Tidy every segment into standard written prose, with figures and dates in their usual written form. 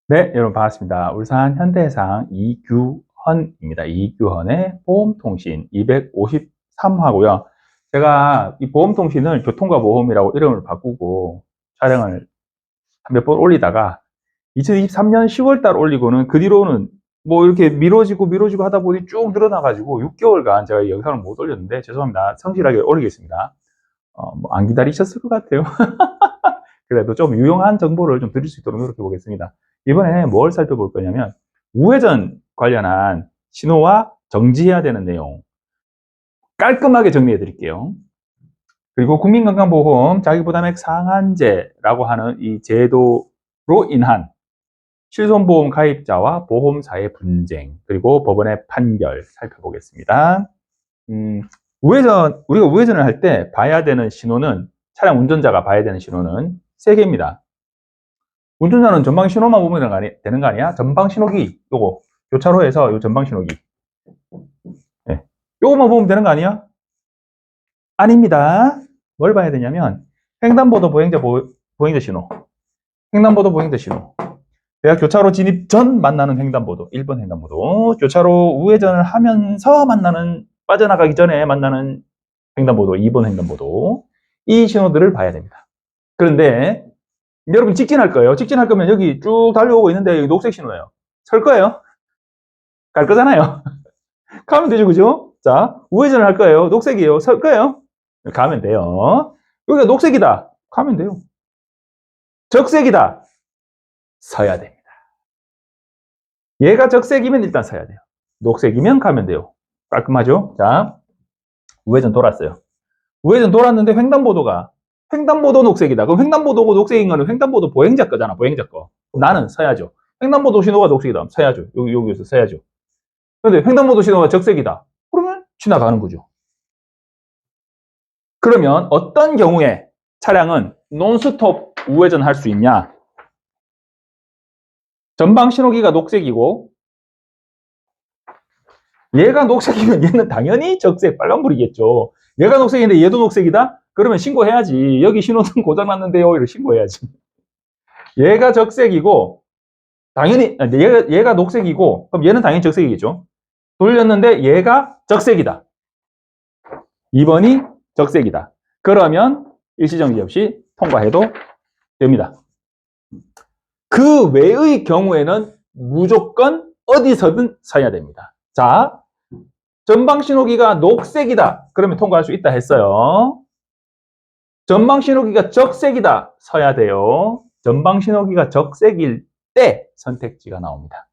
네, 여러분 반갑습니다. 울산 현대해상 이규헌입니다. 이규헌의 보험통신 253화고요. 제가 이 보험통신을 교통과 보험이라고 이름을 바꾸고 촬영을 몇 번 올리다가 2023년 10월달 올리고는 그 뒤로는 뭐 이렇게 미뤄지고 하다 보니 쭉 늘어나가지고 6개월간 제가 이 영상을 못 올렸는데 죄송합니다. 성실하게 올리겠습니다. 뭐 안 기다리셨을 것 같아요. 그래도 좀 유용한 정보를 좀 드릴 수 있도록 노력해 보겠습니다. 이번에 뭘 살펴볼 거냐면 우회전 관련한 신호와 정지해야 되는 내용 깔끔하게 정리해 드릴게요. 그리고 국민건강보험 자기부담액 상한제라고 하는 이 제도로 인한 실손보험 가입자와 보험사의 분쟁 그리고 법원의 판결 살펴보겠습니다. 우리가 우회전을 할 때 봐야 되는 신호는 차량 운전자가 봐야 되는 신호는 3개입니다. 운전자는 전방 신호만 보면 되는 거 아니야? 전방 신호기, 요거. 교차로에서 요 전방 신호기. 네. 요거만 보면 되는 거 아니야? 아닙니다. 뭘 봐야 되냐면, 횡단보도 보행자 신호. 횡단보도 보행자 신호. 내가 교차로 진입 전 만나는 횡단보도, 1번 횡단보도. 교차로 우회전을 하면서 빠져나가기 전에 만나는 횡단보도, 2번 횡단보도. 이 신호들을 봐야 됩니다. 그런데, 여러분 직진할 거예요. 직진할 거면 여기 쭉 달려오고 있는데 여기 녹색 신호예요. 설 거예요. 갈 거잖아요. 가면 되죠, 그죠? 자, 우회전을 할 거예요. 녹색이에요. 설 거예요. 가면 돼요. 여기가 녹색이다. 가면 돼요. 적색이다. 서야 됩니다. 얘가 적색이면 일단 서야 돼요. 녹색이면 가면 돼요. 깔끔하죠? 자, 우회전 돌았어요. 우회전 돌았는데 횡단보도 녹색이다. 그럼 횡단보도고 녹색인 거는 횡단보도 보행자 거잖아, 보행자 거. 나는 서야죠. 횡단보도 신호가 녹색이다. 서야죠. 여기서 서야죠. 그런데 횡단보도 신호가 적색이다. 그러면 지나가는 거죠. 그러면 어떤 경우에 차량은 논스톱 우회전 할 수 있냐? 전방 신호기가 녹색이고 얘가 녹색이면 얘는 당연히 적색 빨간불이겠죠. 얘가 녹색인데 얘도 녹색이다? 그러면 신고해야지. 여기 신호등 고장났는데요. 이렇게 신고해야지. 얘가 적색이고 당연히 얘가 녹색이고 그럼 얘는 당연히 적색이겠죠. 돌렸는데 얘가 적색이다. 2번이 적색이다. 그러면 일시정지 없이 통과해도 됩니다. 그 외의 경우에는 무조건 어디서든 서야 됩니다. 자, 전방 신호기가 녹색이다. 그러면 통과할 수 있다 했어요. 전방 신호기가 적색이다. 서야 돼요. 전방 신호기가 적색일 때 선택지가 나옵니다.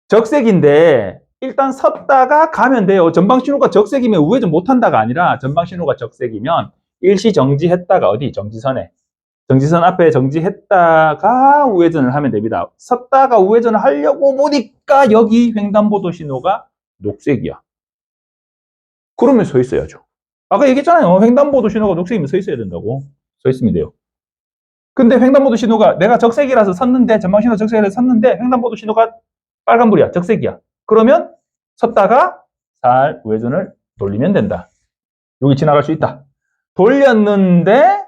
적색인데 일단 섰다가 가면 돼요. 전방 신호가 적색이면 우회전 못한다가 아니라 전방 신호가 적색이면 일시 정지했다가 어디? 정지선 앞에 정지했다가 우회전을 하면 됩니다. 섰다가 우회전을 하려고 보니까 여기 횡단보도 신호가 녹색이야. 그러면 서 있어야죠. 아까 얘기했잖아요. 횡단보도 신호가 녹색이면 서 있어야 된다고. 서 있으면 돼요. 근데 횡단보도 신호가 내가 적색이라서 섰는데 전방 신호 적색이라서 섰는데 횡단보도 신호가 빨간불이야. 적색이야. 그러면 섰다가 살 우회전을 돌리면 된다. 여기 지나갈 수 있다. 돌렸는데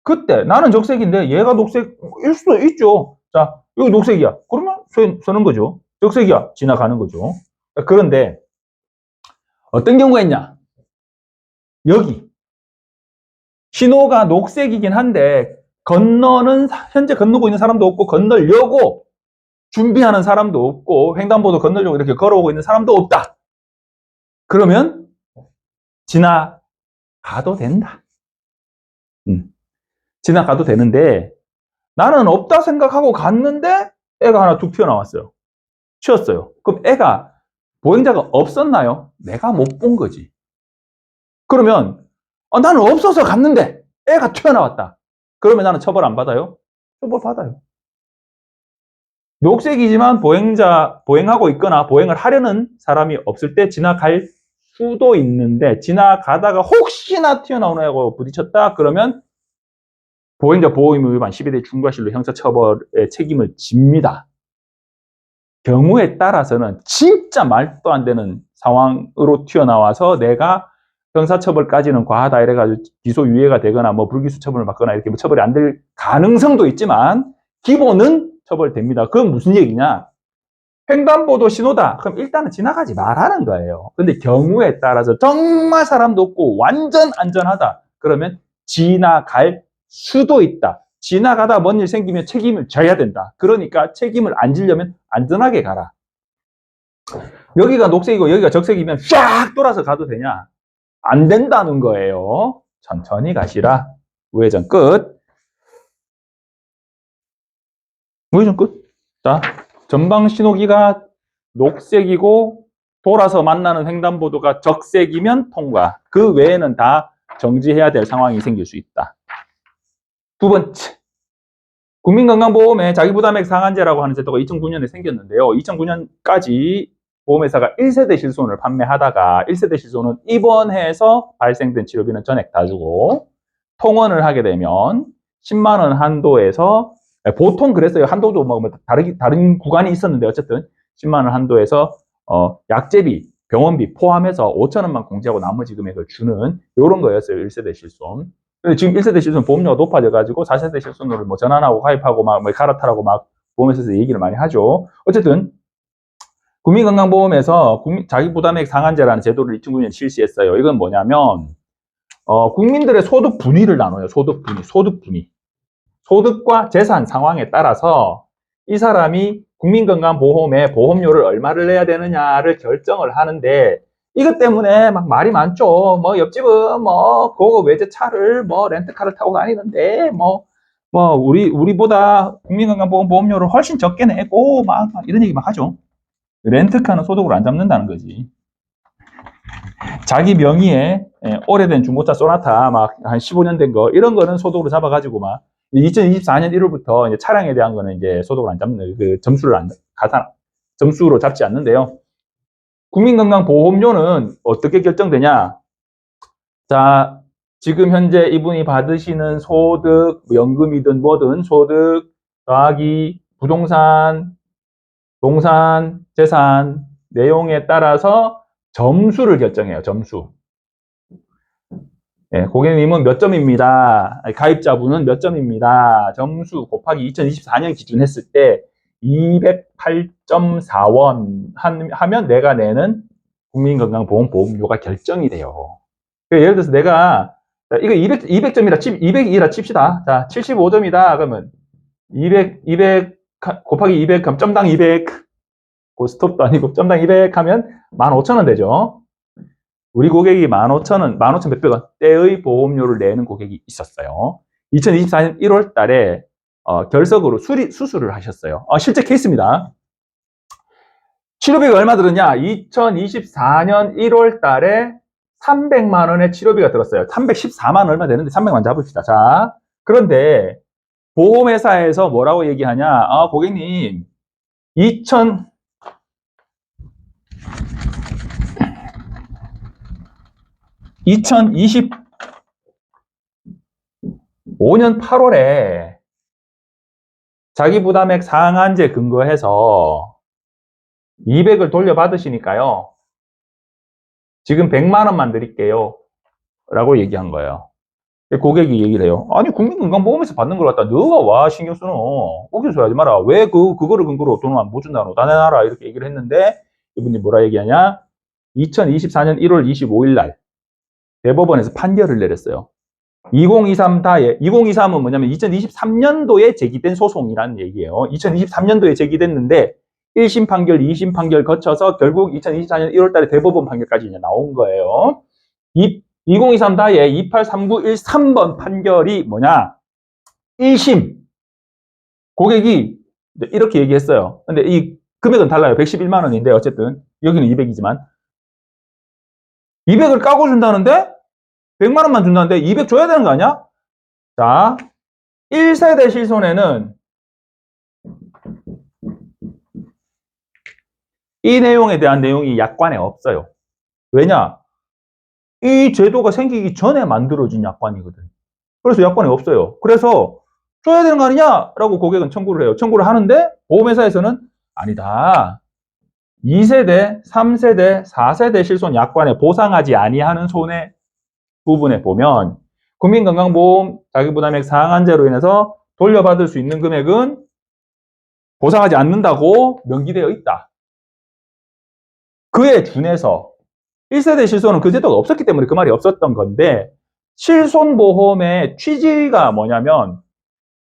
그때 나는 적색인데 얘가 녹색일 수도 있죠. 자, 여기 녹색이야. 그러면 서는 거죠. 적색이야. 지나가는 거죠. 그런데 어떤 경우가 있냐? 여기 신호가 녹색이긴 한데 현재 건너고 있는 사람도 없고 건너려고 준비하는 사람도 없고 횡단보도 건너려고 이렇게 걸어오고 있는 사람도 없다. 그러면 지나가도 된다. 지나가도 되는데 나는 없다 생각하고 갔는데 애가 하나 툭 튀어나왔어요. 튀었어요. 그럼 애가 보행자가 없었나요? 내가 못 본 거지. 그러면 나는 없어서 갔는데 애가 튀어나왔다. 그러면 나는 처벌 안 받아요? 처벌 받아요. 녹색이지만 보행하고 있거나 보행을 하려는 사람이 없을 때 지나갈 수도 있는데 지나가다가 혹시나 튀어나오는 애하고 부딪혔다 그러면 보행자 보호의무 위반 12대 중과실로 형사처벌의 책임을 집니다. 경우에 따라서는 진짜 말도 안 되는 상황으로 튀어나와서 내가 형사처벌까지는 과하다 이래가지고 기소유예가 되거나 뭐 불기소 처분을 받거나 이렇게 뭐 처벌이 안 될 가능성도 있지만 기본은 처벌됩니다. 그건 무슨 얘기냐? 횡단보도 신호다. 그럼 일단은 지나가지 말라는 거예요. 근데 경우에 따라서 정말 사람도 없고 완전 안전하다. 그러면 지나갈 수도 있다. 지나가다 뭔 일 생기면 책임을 져야 된다. 그러니까 책임을 안 지려면 안전하게 가라. 여기가 녹색이고 여기가 적색이면 쫙 돌아서 가도 되냐? 안 된다는 거예요. 천천히 가시라. 우회전 끝. 우회전 끝. 자, 전방 신호기가 녹색이고 돌아서 만나는 횡단보도가 적색이면 통과. 그 외에는 다 정지해야 될 상황이 생길 수 있다. 두 번째, 국민건강보험에 자기부담액 상한제라고 하는 제도가 2009년에 생겼는데요. 2009년까지 보험회사가 1세대 실손을 판매하다가 1세대 실손은 입원해서 발생된 치료비는 전액 다 주고 통원을 하게 되면 10만 원 한도에서 보통 그랬어요. 한도도 뭐 다른 구간이 있었는데 어쨌든 10만 원 한도에서 약제비, 병원비 포함해서 5천 원만 공제하고 나머지 금액을 주는 이런 거였어요. 1세대 실손. 근데 지금 1세대 실손 보험료가 높아져가지고 4세대 실손으로 뭐 전환하고 가입하고 막 뭐 갈아타라고 막 보험회사에서 얘기를 많이 하죠. 어쨌든 국민건강보험에서 자기부담액 상한제라는 제도를 2009년에 실시했어요. 이건 뭐냐면 국민들의 소득 분위를 나눠요. 소득 분위. 소득과 재산 상황에 따라서 이 사람이 국민건강보험에 보험료를 얼마를 내야 되느냐를 결정을 하는데 이것 때문에 막 말이 많죠. 뭐 옆집은 뭐 고급 외제차를 뭐 렌트카를 타고 다니는데 우리보다 국민건강보험 보험료를 훨씬 적게 내고 막 이런 얘기 막 하죠. 렌트카는 소득으로 안 잡는다는 거지. 자기 명의의 오래된 중고차 소나타 막 한 15년 된 거 이런 거는 소득으로 잡아가지고 막 2024년 1월부터 이제 차량에 대한 거는 이제 소득을 안 잡는 그 점수로 잡지 않는데요. 국민건강보험료는 어떻게 결정되냐? 자, 지금 현재 이분이 받으시는 소득, 연금이든 뭐든 소득 더하기 부동산, 동산, 재산 내용에 따라서 점수를 결정해요. 점수. 예, 고객님은 몇 점입니다. 가입자분은 몇 점입니다. 점수 곱하기 2024년 기준 했을 때 208.4원 하면 내가 내는 국민건강보험 보험료가 결정이 돼요. 예를 들어서 내가 이거 200점이라 칩시다. 자, 75점이다. 그러면 200 곱하기 200 그럼 점당 200 고스톱도 아니고 점당 200 하면 15,000원 되죠. 우리 고객이 15,000원, 15,000 몇백 원대의 보험료를 내는 고객이 있었어요. 2024년 1월 달에 결석으로 수술을 하셨어요. 실제 케이스입니다. 치료비가 얼마 들었냐? 2024년 1월 달에 300만 원의 치료비가 들었어요. 314만 원 얼마 되는데 300만 잡읍시다. 자, 그런데 보험회사에서 뭐라고 얘기하냐? 고객님, 2025년 8월에 자기부담액 상한제 근거해서 200을 돌려받으시니까요. 지금 100만 원만 드릴게요. 라고 얘기한 거예요. 고객이 얘기를 해요. 아니, 국민건강보험에서 받는 걸 갖다 너가 와 신경 쓰노. 거기서 줘야지 마라. 왜 그거를 근거로 돈을 못 준다노. 다 내놔라. 이렇게 얘기를 했는데 이분이 뭐라 얘기하냐? 2024년 1월 25일 날 대법원에서 판결을 내렸어요. 2023은 뭐냐면 2023년도에 제기된 소송이라는 얘기예요. 2023년도에 제기됐는데 1심 판결, 2심 판결 거쳐서 결국 2024년 1월 달에 대법원 판결까지 이제 나온 거예요. 2023다의 283913번 판결이 뭐냐? 1심. 고객이 이렇게 얘기했어요. 근데 이 금액은 달라요. 111만 원인데 어쨌든 여기는 200이지만 200을 까고 준다는데 100만 원만 준다는데 200 줘야 되는 거 아니야? 자, 1세대 실손에는 이 내용에 대한 내용이 약관에 없어요. 왜냐? 이 제도가 생기기 전에 만들어진 약관이거든. 그래서 약관이 없어요. 그래서 줘야 되는 거 아니냐? 라고 고객은 청구를 해요. 청구를 하는데 보험회사에서는 아니다. 2세대, 3세대, 4세대 실손 약관에 보상하지 아니하는 손해 부분에 보면 국민건강보험 자기부담액 상한제로 인해서 돌려받을 수 있는 금액은 보상하지 않는다고 명기되어 있다. 그에 준해서 1세대 실손은 그 제도가 없었기 때문에 그 말이 없었던 건데, 실손보험의 취지가 뭐냐면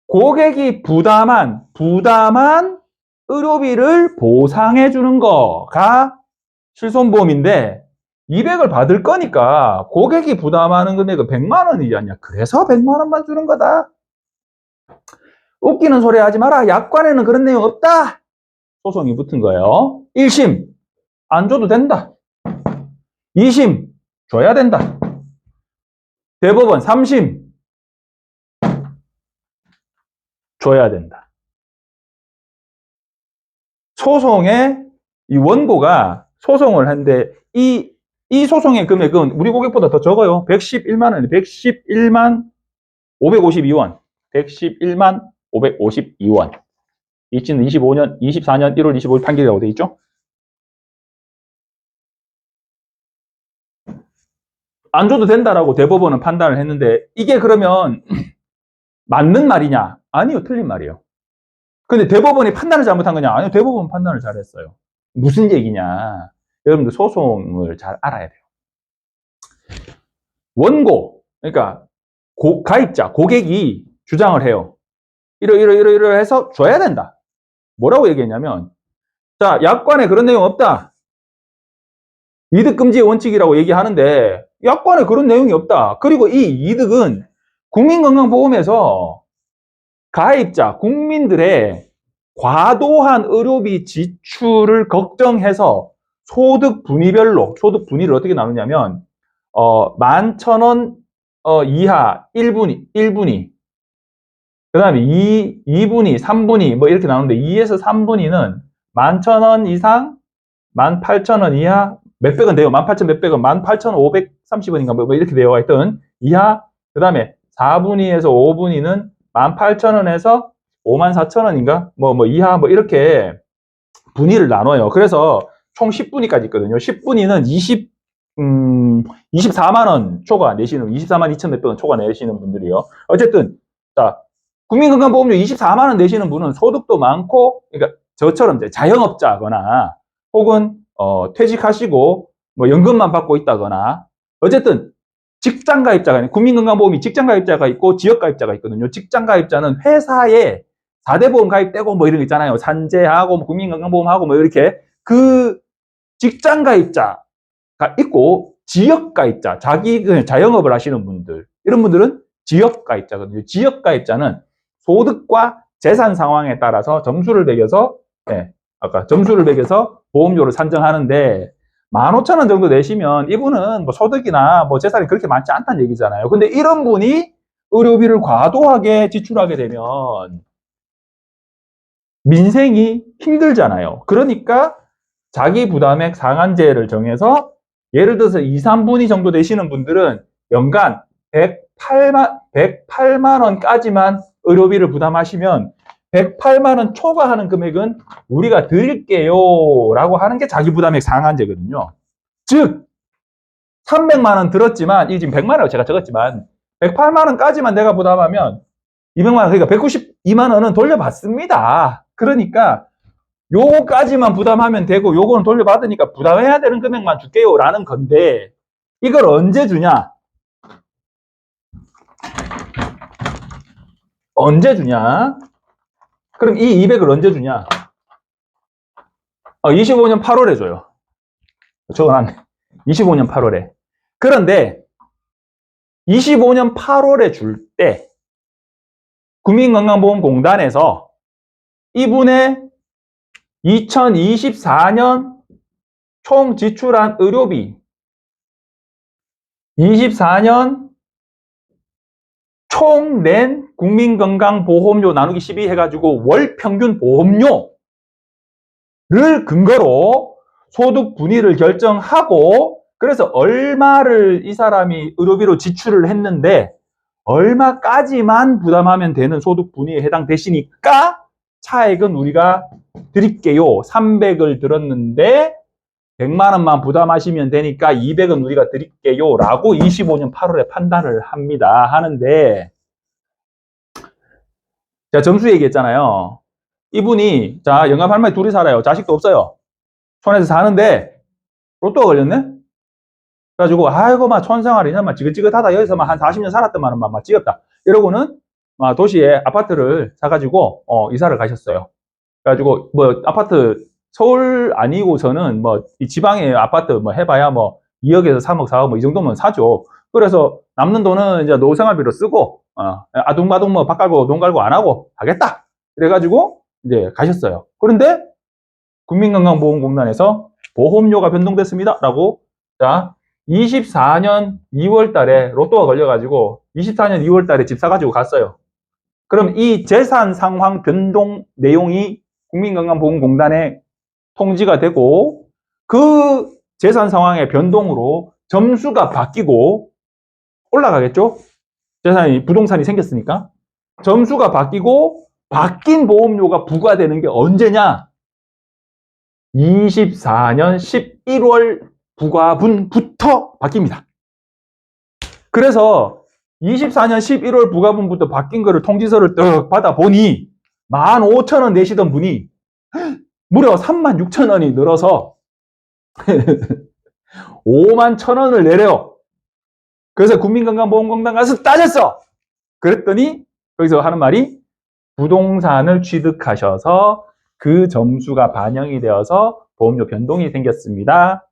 고객이 부담한 의료비를 보상해 주는 거가 실손보험인데, 200을 받을 거니까 고객이 부담하는 금액은 100만 원이지 않냐. 그래서 100만 원만 주는 거다. 웃기는 소리 하지 마라. 약관에는 그런 내용 없다. 소송이 붙은 거예요. 1심 안 줘도 된다. 2심 줘야 된다. 대법원 3심 줘야 된다. 소송의 이 원고가 소송을 했는데 이 소송의 금액은 우리 고객보다 더 적어요. 111만 원, 111만 552원. 111만 552원. 이치는 24년 1월 25일 판결이라고 되어 있죠? 안 줘도 된다라고 대법원은 판단을 했는데, 이게 그러면 맞는 말이냐? 아니요, 틀린 말이에요. 근데 대법원이 판단을 잘못한 거냐? 아니요, 대법원 판단을 잘했어요. 무슨 얘기냐? 여러분들 소송을 잘 알아야 돼요. 원고, 그러니까 가입자, 고객이 주장을 해요. 이러 해서 줘야 된다. 뭐라고 얘기했냐면, 자, 약관에 그런 내용 없다. 이득금지의 원칙이라고 얘기하는데 약관에 그런 내용이 없다. 그리고 이 이득은 국민건강보험에서 가입자, 국민들의 과도한 의료비 지출을 걱정해서 소득 분위별로, 소득 분위를 어떻게 나누냐면 11,000원 이하 1분위, 그 다음에 2분위, 3분위 뭐 이렇게 나누는데, 2에서 3분위는 11,000원 이상, 18,000원 이하, 몇백원 돼요. 18,000 몇백원, 18,530원인가 뭐 이렇게 되어 있던 이하, 그 다음에 4분위에서 5분위는 18,000원에서 54,000원인가 뭐 이하 뭐 이렇게 분위를 나눠요. 그래서 총 10분위까지 있거든요. 10분위는 24만 원 초과 내시는, 24만 2천 몇백원 초과 내시는 분들이요. 어쨌든 자, 국민건강보험료 24만 원 내시는 분은 소득도 많고, 그러니까 저처럼 이제 자영업자거나 혹은 퇴직하시고 뭐 연금만 받고 있다거나, 어쨌든 직장 가입자가, 국민건강보험이 직장 가입자가 있고 지역 가입자가 있거든요. 직장 가입자는 회사에 4대 보험 가입되고 뭐 이런 거 있잖아요. 산재하고 뭐 국민건강보험하고 뭐 이렇게 그 직장 가입자가 있고, 지역 가입자, 자기 자영업을 하시는 분들, 이런 분들은 지역 가입자거든요. 지역 가입자는 소득과 재산 상황에 따라서 점수를 매겨서, 아까 점수를 매겨서 보험료를 산정하는데, 15,000원 정도 내시면 이분은 뭐 소득이나 뭐 재산이 그렇게 많지 않다는 얘기잖아요. 근데 이런 분이 의료비를 과도하게 지출하게 되면 민생이 힘들잖아요. 그러니까 자기 부담액 상한제를 정해서, 예를 들어서 2, 3분위 정도 되시는 분들은 연간 108만 원까지만 의료비를 부담하시면 108만 원 초과하는 금액은 우리가 드릴게요 라고 하는 게 자기 부담액 상한제거든요. 즉 300만 원 들었지만, 이 지금 100만 원이라고 제가 적었지만 108만 원까지만 내가 부담하면 200만 원, 그러니까 192만 원은 돌려받습니다. 그러니까 요거까지만 부담하면 되고 요거는 돌려받으니까 부담해야 되는 금액만 줄게요 라는 건데, 이걸 언제 주냐? 언제 주냐? 그럼 이 200을 언제 주냐? 25년 8월에 줘요. 적어놨네. 25년 8월에. 그런데 25년 8월에 줄 때 국민건강보험공단에서 이분의 2024년 총 지출한 의료비, 24년 총 낸 국민건강보험료 나누기 12 해가지고 월 평균 보험료를 근거로 소득 분위를 결정하고, 그래서 얼마를 이 사람이 의료비로 지출을 했는데 얼마까지만 부담하면 되는 소득 분위에 해당되시니까 차액은 우리가 드릴게요. 300을 들었는데 100만 원만 부담하시면 되니까 200은 우리가 드릴게요 라고 25년 8월에 판단을 합니다. 하는데, 제가 점수 얘기했잖아요. 이분이, 자, 영감 할머니 둘이 살아요. 자식도 없어요. 촌에서 사는데, 로또가 걸렸네? 그래가지고, 아이고, 막 촌생활이냐, 막 지긋지긋하다. 여기서 한 40년 살았더만, 막 지겹다. 이러고는, 도시에 아파트를 사가지고, 이사를 가셨어요. 그래가지고, 뭐, 아파트, 서울 아니고서는, 뭐, 이 지방에 아파트, 뭐, 해봐야 뭐, 2억에서 3억, 4억, 뭐, 이 정도면 사죠. 그래서 남는 돈은 이제 노후생활비로 쓰고, 아둥바둥 뭐, 밥 갈고, 돈 갈고 안 하고 하겠다. 그래가지고, 이제 가셨어요. 그런데, 국민건강보험공단에서 보험료가 변동됐습니다. 라고, 자, 24년 2월 달에 로또가 걸려가지고, 24년 2월 달에 집 사가지고 갔어요. 그럼 이 재산 상황 변동 내용이 국민건강보험공단에 통지가 되고 그 재산 상황의 변동으로 점수가 바뀌고 올라가겠죠? 재산이 부동산이 생겼으니까 점수가 바뀌고 바뀐 보험료가 부과되는 게 언제냐? 24년 11월 부과분부터 바뀝니다. 그래서 24년 11월 부과분부터 바뀐 거를 통지서를 딱 받아보니 15,000원 내시던 분이 무려 36,000원이 늘어서 51,000원을 내래요. 그래서 국민건강보험공단 가서 따졌어. 그랬더니 거기서 하는 말이 부동산을 취득하셔서 그 점수가 반영이 되어서 보험료 변동이 생겼습니다.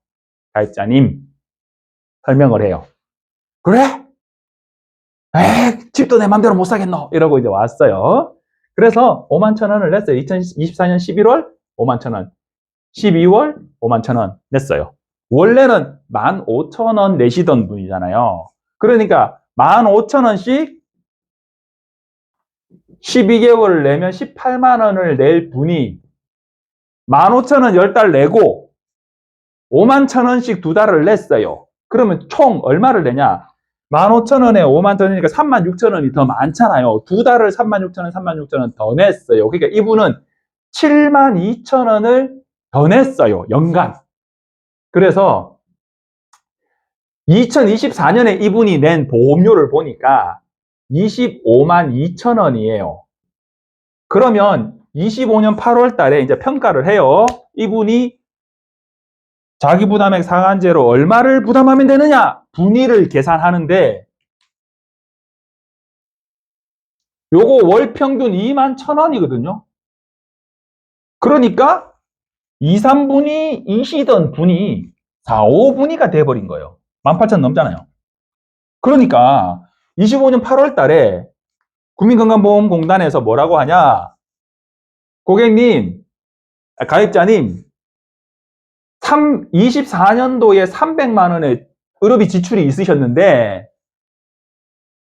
가입자님 설명을 해요. 그래? 집도 내 맘대로 못 사겠노? 이러고 이제 왔어요. 그래서 51,000원을 냈어요. 2024년 11월 51,000원. 12월 51,000원 냈어요. 원래는 15,000원 내시던 분이잖아요. 그러니까 15,000원씩 12개월을 내면 18만 원을 낼 분이 15,000원 10달 내고 51,000원씩 2달을 냈어요. 그러면 총 얼마를 내냐? 15,000원에 51,000원이니까 36,000원이 더 많잖아요. 2달을 36,000원, 36,000원 더 냈어요. 그러니까 이분은 72,000원을 더 냈어요. 연간. 그래서 2024년에 이분이 낸 보험료를 보니까 25만 2천원이에요. 그러면 25년 8월 달에 이제 평가를 해요. 이분이 자기 부담액 상한제로 얼마를 부담하면 되느냐? 분위를 계산하는데 요거 월 평균 2만 1,000원이거든요. 그러니까 2, 3분이 이시던 분이 4, 5분위가 돼버린 거예요. 18,000 넘잖아요. 그러니까 25년 8월 달에 국민건강보험공단에서 뭐라고 하냐? 고객님, 가입자님, 24년도에 300만 원의 의료비 지출이 있으셨는데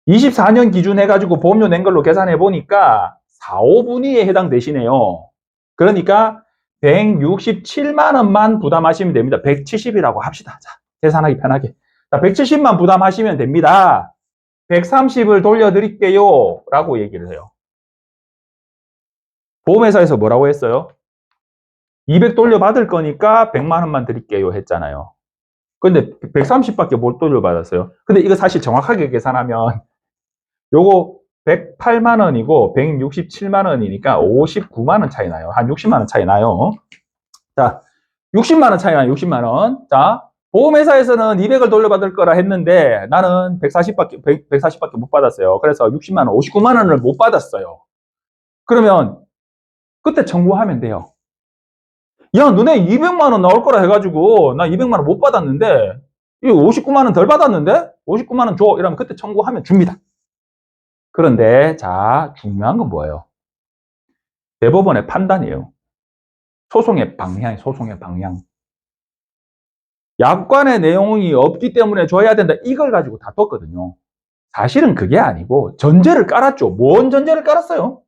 24년 기준 해가지고 보험료 낸 걸로 계산해 보니까 4, 5분위에 해당되시네요. 그러니까 167만 원만 부담하시면 됩니다. 170이라고 합시다. 자, 계산하기 편하게. 자, 170만 부담하시면 됩니다. 130을 돌려드릴게요. 라고 얘기를 해요. 보험회사에서 뭐라고 했어요? 200 돌려받을 거니까 100만 원만 드릴게요 했잖아요. 근데 130밖에 못 돌려받았어요. 근데 이거 사실 정확하게 계산하면 요거 108만 원이고 167만 원이니까 59만 원 차이 나요. 한 60만 원 차이 나요. 자, 60만 원 차이 나요. 60만 원. 자, 보험회사에서는 200을 돌려받을 거라 했는데 나는 140밖에 못 받았어요. 그래서 60만 원, 59만 원을 못 받았어요. 그러면 그때 청구하면 돼요. 야, 너네 200만 원 나올 거라 해가지고 나 200만 원 못 받았는데 이거 59만 원 덜 받았는데 59만 원 줘. 이러면 그때 청구하면 줍니다. 그런데 자, 중요한 건 뭐예요? 대법원의 판단이에요. 소송의 방향. 약관의 내용이 없기 때문에 줘야 된다. 이걸 가지고 다퉜거든요. 사실은 그게 아니고 전제를 깔았죠. 뭔 전제를 깔았어요?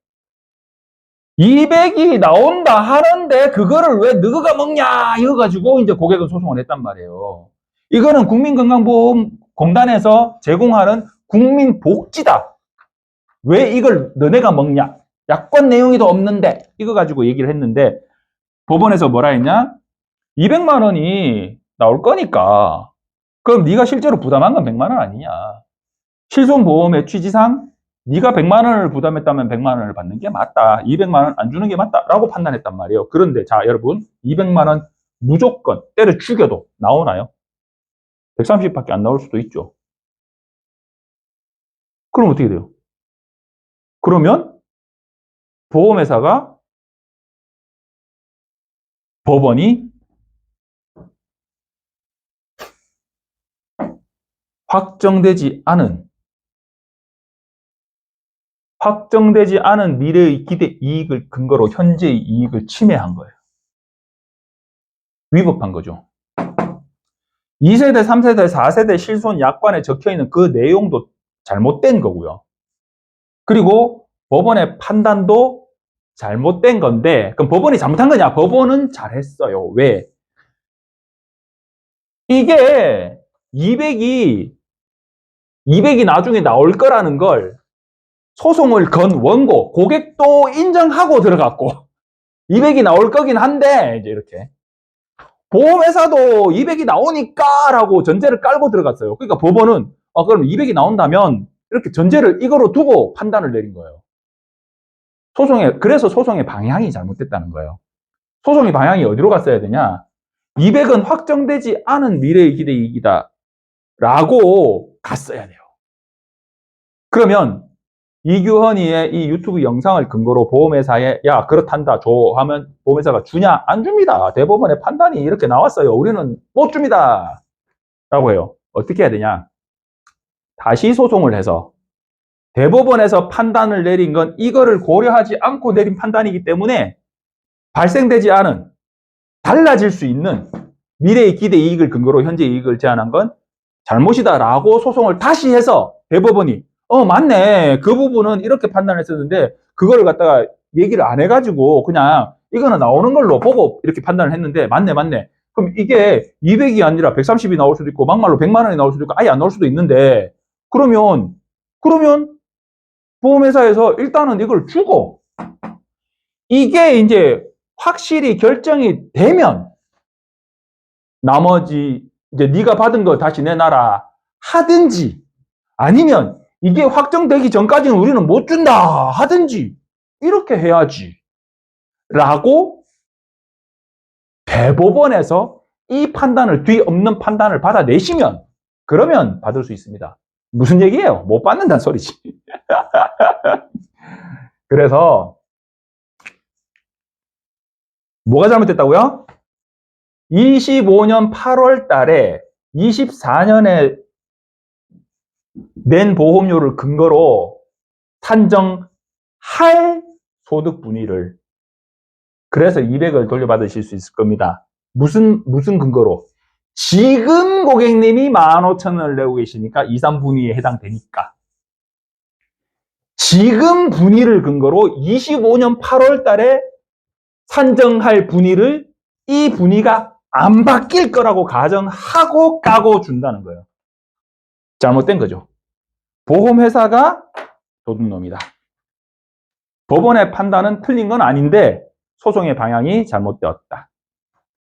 200이 나온다 하는데 그거를 왜 너가 먹냐 이거 가지고 이제 고객은 소송을 했단 말이에요. 이거는 국민건강보험공단에서 제공하는 국민복지다. 왜 이걸 너네가 먹냐? 약관 내용이도 없는데 이거 가지고 얘기를 했는데 법원에서 뭐라 했냐? 200만 원이 나올 거니까 그럼 네가 실제로 부담한 건 100만 원 아니냐? 실손보험의 취지상 네가 100만 원을 부담했다면 100만 원을 받는 게 맞다. 200만 원 안 주는 게 맞다라고 판단했단 말이에요. 그런데 자, 여러분, 200만 원 무조건 때려 죽여도 나오나요? 130밖에 안 나올 수도 있죠. 그럼 어떻게 돼요? 그러면 보험회사가 법원이 확정되지 않은 미래의 기대 이익을 근거로 현재의 이익을 침해한 거예요. 위법한 거죠. 2세대, 3세대, 4세대 실손 약관에 적혀있는 그 내용도 잘못된 거고요. 그리고 법원의 판단도 잘못된 건데, 그럼 법원이 잘못한 거냐? 법원은 잘했어요. 왜? 이게 200이 나중에 나올 거라는 걸 소송을 건 원고, 고객도 인정하고 들어갔고, 200이 나올 거긴 한데, 이제 이렇게. 보험회사도 200이 나오니까라고 전제를 깔고 들어갔어요. 그러니까 법원은, 그럼 200이 나온다면, 이렇게 전제를 이거로 두고 판단을 내린 거예요. 그래서 소송의 방향이 잘못됐다는 거예요. 소송의 방향이 어디로 갔어야 되냐? 200은 확정되지 않은 미래의 기대 이익이다. 라고 갔어야 돼요. 그러면 이규헌이의 이 유튜브 영상을 근거로 보험회사에 야 그렇단다 줘 하면 보험회사가 주냐? 안 줍니다. 대법원의 판단이 이렇게 나왔어요. 우리는 못 줍니다. 라고 해요. 어떻게 해야 되냐? 다시 소송을 해서 대법원에서 판단을 내린 건 이거를 고려하지 않고 내린 판단이기 때문에 발생되지 않은 달라질 수 있는 미래의 기대 이익을 근거로 현재 이익을 제한한 건 잘못이다라고 소송을 다시 해서 대법원이 맞네. 그 부분은 이렇게 판단했었는데 그거를 갖다가 얘기를 안 해가지고 그냥 이거는 나오는 걸로 보고 이렇게 판단을 했는데 맞네. 그럼 이게 200이 아니라 130이 나올 수도 있고 막말로 100만 원이 나올 수도 있고 아예 안 나올 수도 있는데 그러면 보험회사에서 일단은 이걸 주고 이게 이제 확실히 결정이 되면 나머지 이제 네가 받은 거 다시 내놔라 하든지 아니면 이게 확정되기 전까지는 우리는 못 준다 하든지 이렇게 해야지 라고 대법원에서 이 판단을 뒤엎는 판단을 받아내시면 그러면 받을 수 있습니다. 무슨 얘기예요? 못 받는다는 소리지. 그래서 뭐가 잘못됐다고요? 25년 8월 달에 24년에 낸 보험료를 근거로 산정할 소득 분위를 그래서 200을 돌려받으실 수 있을 겁니다. 무슨 근거로? 지금 고객님이 15,000원을 내고 계시니까 2, 3분위에 해당되니까. 지금 분위를 근거로 25년 8월 달에 산정할 분위를 이 분위가 안 바뀔 거라고 가정하고 까고 준다는 거예요. 잘못된 거죠. 보험회사가 도둑놈이다. 법원의 판단은 틀린 건 아닌데 소송의 방향이 잘못되었다.